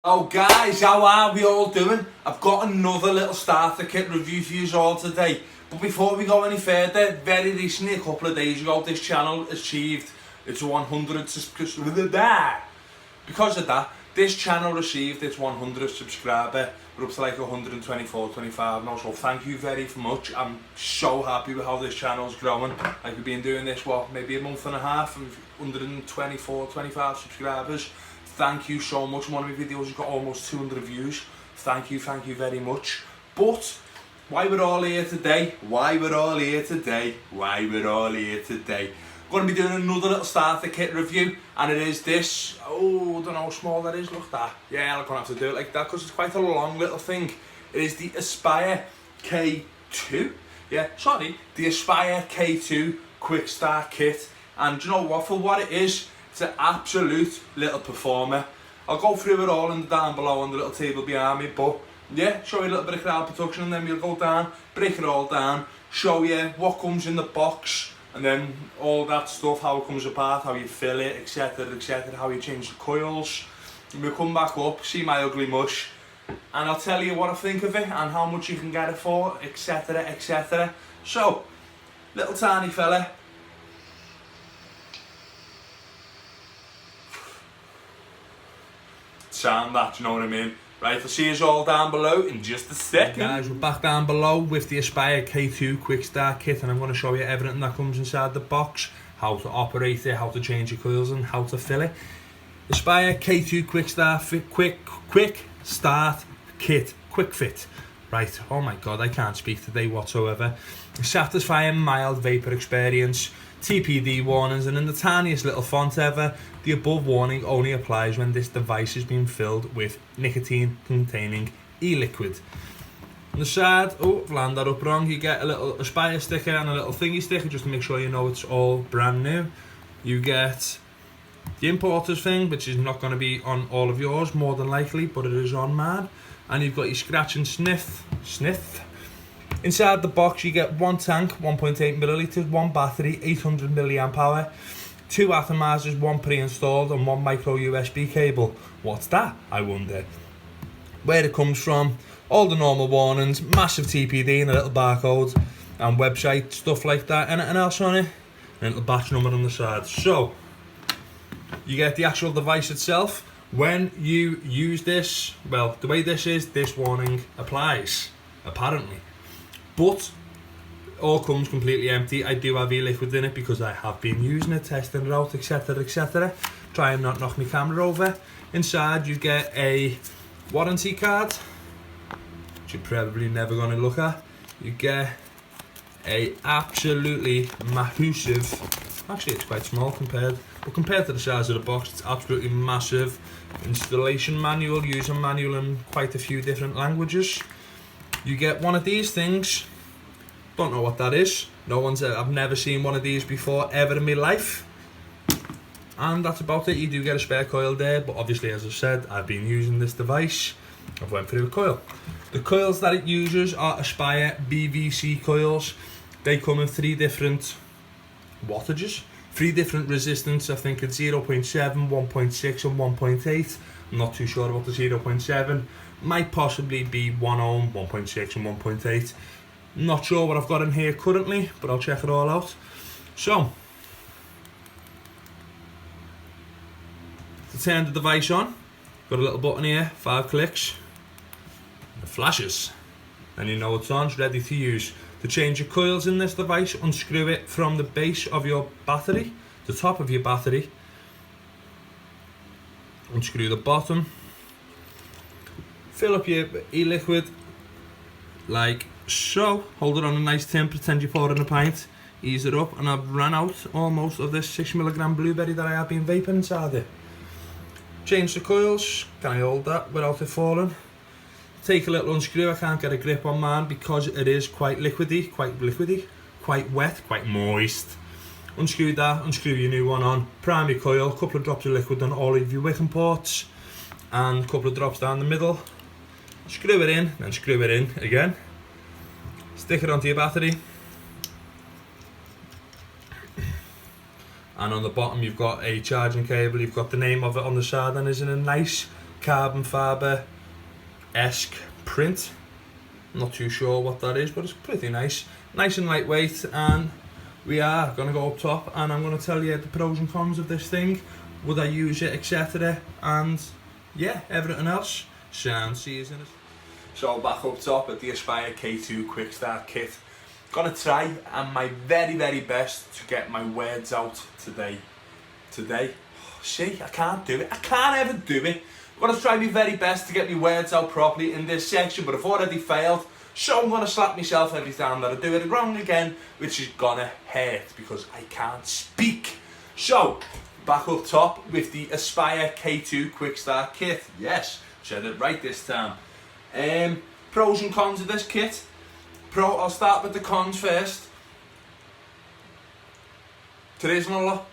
Oh guys, how are we all doing? I've got another little starter kit review for you all today. But before we go any further, very recently, a couple of days ago, this channel achieved its 100 subscribers. Because of that, this channel received its 100th subscriber. We're up to like 124, 25 now, so thank you very much. I'm so happy with how this channel's growing. Like, we've been doing this, what, maybe a month and a half, and 124, 25 subscribers. Thank you so much. One of my videos has got almost 200 views. Thank you very much. But why we're all here today? I'm going to be doing another little starter kit review, and it is this. Oh, I don't know how small that is. Look at that. Yeah, I'm going to have to do it like that because it's quite a long little thing. It is the Aspire K2. The Aspire K2 QuickStart kit. And do you know what? For what it is, it's an absolute little performer. I'll go through it all in the down below on the little table behind me, but yeah, show you a little bit of crowd production, and then we'll go down, break it all down, show you what comes in the box, and then all that stuff, how it comes apart, how you fill it, etc, how you change the coils. And we'll come back up, see my ugly mush, and I'll tell you what I think of it and how much you can get it for, etc. So, little tiny fella. Sound that, you know what I mean? Right, I'll see you all down below in just a second. Guys, we're back down below with the Aspire K2 QuickStart kit, and I'm going to show you everything that comes inside the box, how to operate it, how to change your coils, and how to fill it. Aspire K2 QuickStart kit, quick fit. Right, oh my god, I can't speak today whatsoever. A satisfying mild vapor experience, TPD warnings, and in the tiniest little font ever, the above warning only applies when this device is being filled with nicotine containing e-liquid. On the side, oh, I've landed that up wrong, you get a little Aspire sticker and a little thingy sticker just to make sure you know it's all brand new. You get the importer's thing, which is not going to be on all of yours, more than likely, but it is on mine. And you've got your scratch and sniff. Inside the box you get one tank, 1.8 millilitres, one battery, 800 milliamp hour, two atomizers, one pre-installed, and one micro USB cable. What's that, I wonder? Where it comes from, all the normal warnings, massive TPD and a little barcode, and website, stuff like that. Anything else on it? And a little batch number on the side. So, you get the actual device itself. When you use this, well, the way this is, this warning applies, apparently. But all comes completely empty. I do have e-liquid in it because I have been using it, testing it out, etc. Try and not knock my camera over. Inside you get a warranty card, which you're probably never going to look at. You get a absolutely massive, actually it's quite small compared to the size of the box, it's absolutely massive installation manual, user manual in quite a few different languages. You get one of these things, don't know what that is, I've never seen one of these before ever in my life, and that's about it. You do get a spare coil there, but obviously, as I said, I've been using this device, I've went through the coil. The coils that it uses are Aspire BVC coils. They come in 3 different wattages, 3 different resistance. I think it's 0.7, 1.6 and 1.8. I'm not too sure about the 0.7. Might possibly be 1 ohm, 1.6 and 1.8. Not sure what I've got in here currently, but I'll check it all out. So, to turn the device on, got a little button here, 5 clicks, and it flashes. And you know it's on, it's ready to use. To change your coils in this device, unscrew it from the base of your battery, the top of your battery, unscrew the bottom, fill up your e-liquid like so, hold it on a nice tin, pretend you pour in a pint, ease it up, and I've run out almost of this 6mg blueberry that I have been vaping inside it. Change the coils, can I hold that without it falling? Take a little unscrew, I can't get a grip on mine because it is quite liquidy, quite wet, quite moist. Unscrew that, unscrew your new one on, prime your coil, couple of drops of liquid on all of your wicking ports, and a couple of drops down the middle. Screw it in, then screw it in again. Stick it onto your battery. And on the bottom you've got a charging cable, you've got the name of it on the side, and it's in a nice carbon fibre-esque print. I'm not too sure what that is, but it's pretty nice. Nice and lightweight, and we are going to go up top and I'm going to tell you the pros and cons of this thing, would I use it, etc. And yeah, everything else. Sound season. So back up top at the Aspire K2 QuickStart kit. Gonna try and my very best to get my words out today. See, I can't do it. I can't ever do it. I'm gonna try my very best to get my words out properly in this section, but I've already failed. So I'm gonna slap myself every time that I do it wrong again, which is gonna hurt because I can't speak. So, back up top with the Aspire K2 QuickStart kit. Yes, said it right this time. Pros and cons of this kit. I'll start with the cons first. There isn't a lot.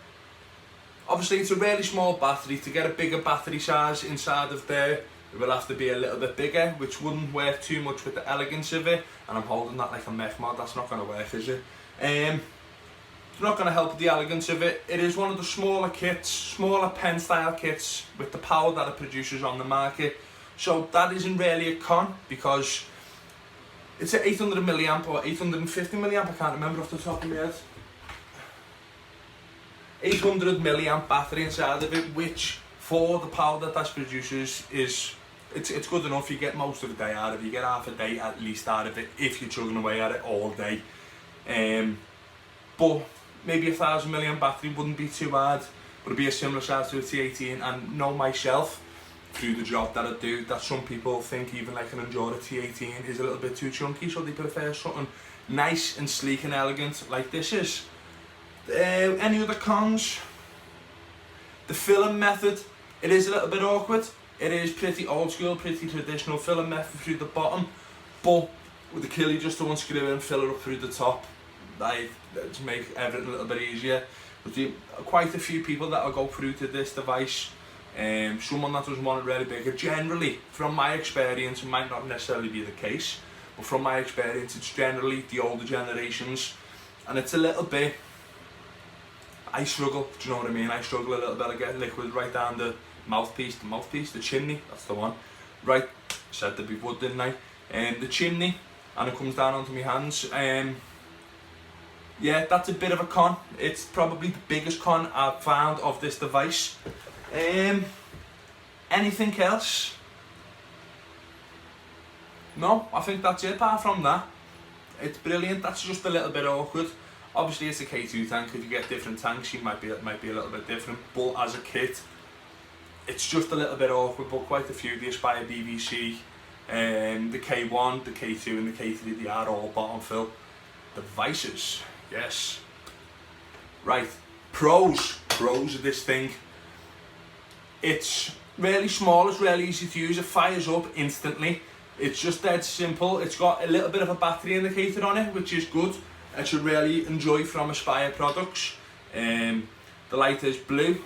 Obviously it's a really small battery. To get a bigger battery size inside of there, it will have to be a little bit bigger, which wouldn't work too much with the elegance of it. And I'm holding that like a mech mod, that's not going to work, is it? It's not going to help with the elegance of it. It is one of the smaller kits, smaller pen style kits with the power that it produces on the market. So that isn't really a con, because it's an 800 milliamp or 850 milliamp, I can't remember off the top of my head. 800 milliamp battery inside of it, which for the power that produces is it's good enough. You get most of the day out of it. You get half a day at least out of it if you're chugging away at it all day. But maybe a 1000 milliamp battery wouldn't be too hard, but it'd be a similar size to a T18. And know myself, through the job that I do, that some people think even like an Endura T18 is a little bit too chunky, so they prefer something nice and sleek and elegant like this is. Any other cons? The filling method, it is a little bit awkward. It is pretty old school, pretty traditional filling method through the bottom, but with the kill you just to unscrew it and fill it up through the top, like to make everything a little bit easier. But quite a few people that will go through to this device. Someone that doesn't want it really bigger. Generally, from my experience, it might not necessarily be the case, but from my experience, it's generally the older generations, and it's a little bit. I struggle. Do you know what I mean? I struggle a little bit. I get liquid right down the mouthpiece, the chimney. That's the one. Right, said there be wood, didn't I? The chimney, and it comes down onto my hands. Yeah, that's a bit of a con. It's probably the biggest con I've found of this device. Anything else? No, I think that's it. Apart from that, it's brilliant. That's just a little bit awkward. Obviously, it's a K2 tank. If you get different tanks, you might be a little bit different. But as a kit, it's just a little bit awkward. But quite a few, the Aspire BVC, the K1, the K2, and the K3, they are all bottom fill devices. Yes. Right. Pros of this thing. It's really small, it's really easy to use, it fires up instantly. It's just dead simple. It's got a little bit of a battery indicator on it, which is good. I should really enjoy from Aspire products. The light is blue.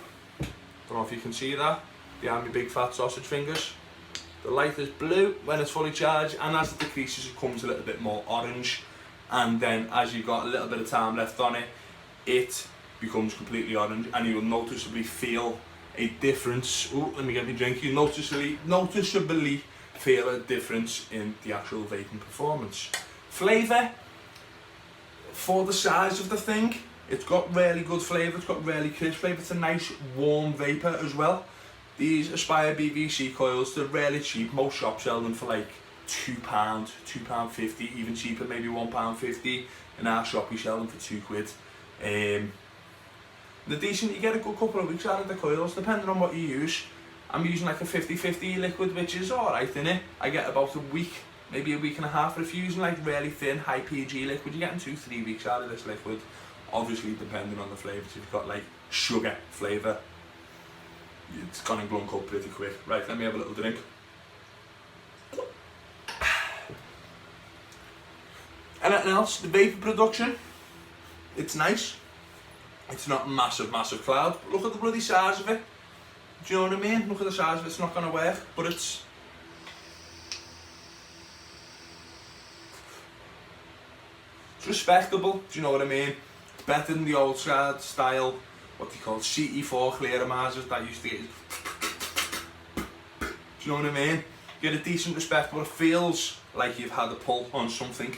Don't know if you can see that behind my big fat sausage fingers. The light is blue when it's fully charged, and as it decreases it comes a little bit more orange, and then as you've got a little bit of time left on it, it becomes completely orange, and you will noticeably feel a difference. Oh, let me get my drink. You noticeably feel a difference in the actual vaping performance. Flavour, for the size of the thing, it's got really good flavour. It's got really crisp flavour. It's a nice warm vapour as well. These Aspire BVC coils, they're really cheap. Most shops sell them for like £2, £2.50, even cheaper, maybe £1.50. In our shop we sell them for £2. They're decent. You get a good couple of weeks out of the coils, depending on what you use. I'm using like a 50-50 liquid, which is alright, innit? I get about a week, maybe a week and a half. If you're using like really thin, high PG liquid, you're getting 2-3 weeks out of this liquid. Obviously, depending on the flavours. If you've got like sugar flavour, it's gonna glunk up pretty quick. Right, let me have a little drink. Anything else? The vapour production, it's nice. It's not a massive cloud, but look at the bloody size of it. Do you know what I mean? Look at the size of it. It's not going to work, but it's respectable. Do you know what I mean? It's better than the old style, what they call CE4 clearomisers that used to get. Do Do you know what I mean? Get a decent respect, but it feels like you've had a pull on something,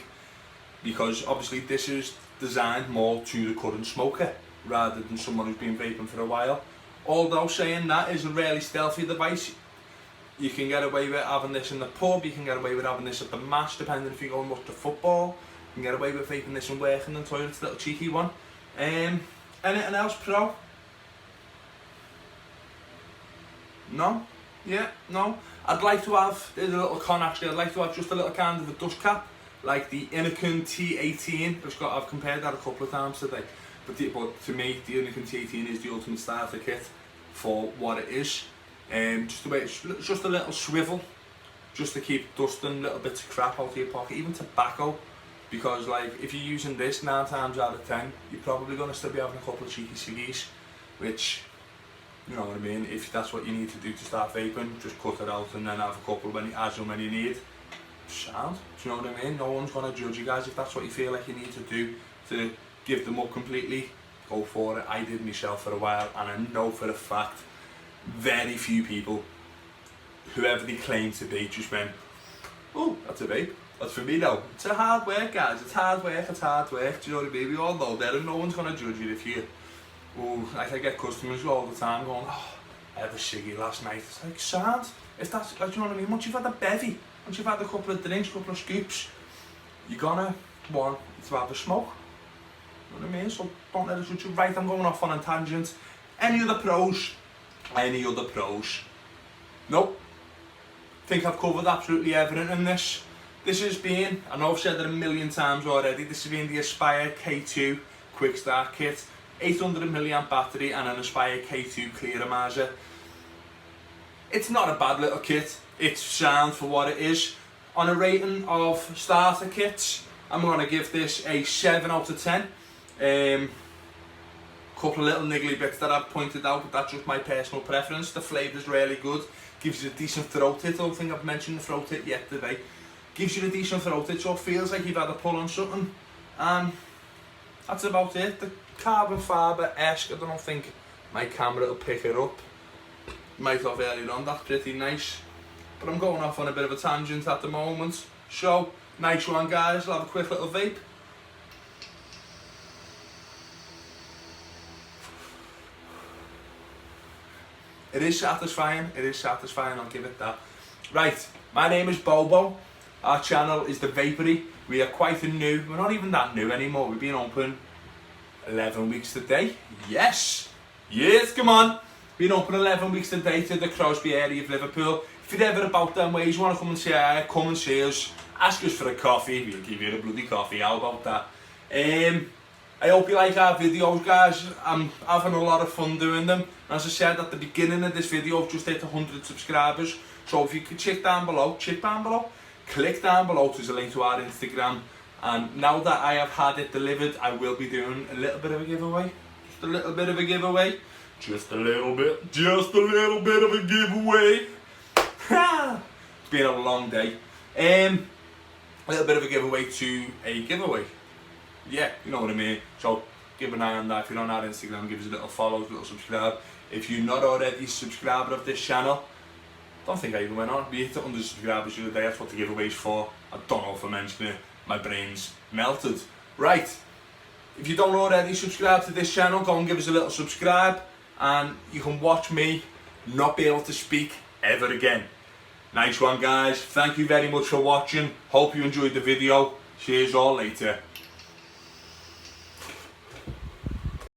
because obviously this is designed more to the current smoker rather than someone who's been vaping for a while. Although saying that is a really stealthy device. You can get away with having this in the pub, you can get away with having this at the match, depending if you're going much to football. You can get away with vaping this and working in the toilet, it's a little cheeky one. Anything else, Pro? No? Yeah, no. I'd like to have, there's a little con actually, I'd like to have just a little kind of a dust cap, like the Innokin T18. I've compared that a couple of times today. But to me, the Innokin T18 is the ultimate starter kit for what it is. Just a little swivel, just to keep dusting little bits of crap out of your pocket, even tobacco. Because like, if you're using this 9 times out of 10, you're probably going to still be having a couple of cheeky ciggies, which, you know what I mean, if that's what you need to do to start vaping, just cut it out and then have a couple as and when you need. Sound, do you know what I mean? No one's going to judge you guys. If that's what you feel like you need to do to give them up completely, go for it. I did myself for a while, and I know for a fact, very few people, whoever they claim to be, just went, oh, that's a vape. That's for me now. It's a hard work, guys. It's hard work, it's hard work. Do you know what I mean? We all know that, and no one's going to judge you if you... Oh, like I get customers all the time going, oh, I had a ciggy last night. It's like, sad. If that's, like, do you know what I mean? Once you've had a bevy, once you've had a couple of drinks, a couple of scoops, you're gonna want to have a smoke. You know what I mean? So don't let us judge you. Right, I'm going off on a tangent. Any other pros? Any other pros? Nope. Think I've covered absolutely everything in this. This has been, I know I've said it a million times already, this has been the Aspire K2 QuickStart kit. 800 mAh battery and an Aspire K2 clearomizer. It's not a bad little kit, it's sound for what it is. On a rating of starter kits, I'm going to give this a 7 out of 10. Couple of little niggly bits that I've pointed out, but that's just my personal preference. The flavour's really good, gives you a decent throat hit. I don't think I've mentioned the throat hit yet today. Gives you a decent throat hit, so it feels like you've had a pull on something. And that's about it. The carbon fibre-esque, I don't think my camera will pick it up. Might have earlier on, that's pretty nice. But I'm going off on a bit of a tangent at the moment. So, nice one guys, I'll have a quick little vape. It is satisfying, I'll give it that. Right, my name is Bobo. Our channel is the Vapery. We are quite new, we're not even that new anymore. We've been open 11 weeks today. Yes, come on. Been open 11 weeks today to the Crosby area of Liverpool. If you're ever about them ways, you want to come and say hi, come and see us. Ask us for a coffee, we'll give you a bloody coffee, how about that? I hope you like our videos guys, I'm having a lot of fun doing them. As I said at the beginning of this video, I've just hit 100 subscribers. So if you could click down below, click down below, there's a link to our Instagram. And now that I have had it delivered, I will be doing a little bit of a giveaway. Just a little bit of a giveaway. Just a little bit of a giveaway. It's been a long day. A little bit of a giveaway to a giveaway. Yeah, you know what I mean. So give an eye on that. If you're on our Instagram, give us a little follow, a little subscribe. If you're not already a subscriber of this channel, don't think I even went on. We hit 100 subscribers the other day, that's what the giveaway's for. I don't know if I mentioned it, my brain's melted. Right, if you don't already subscribe to this channel, go and give us a little subscribe, and you can watch me not be able to speak ever again. Nice one guys, thank you very much for watching, hope you enjoyed the video, see you all later.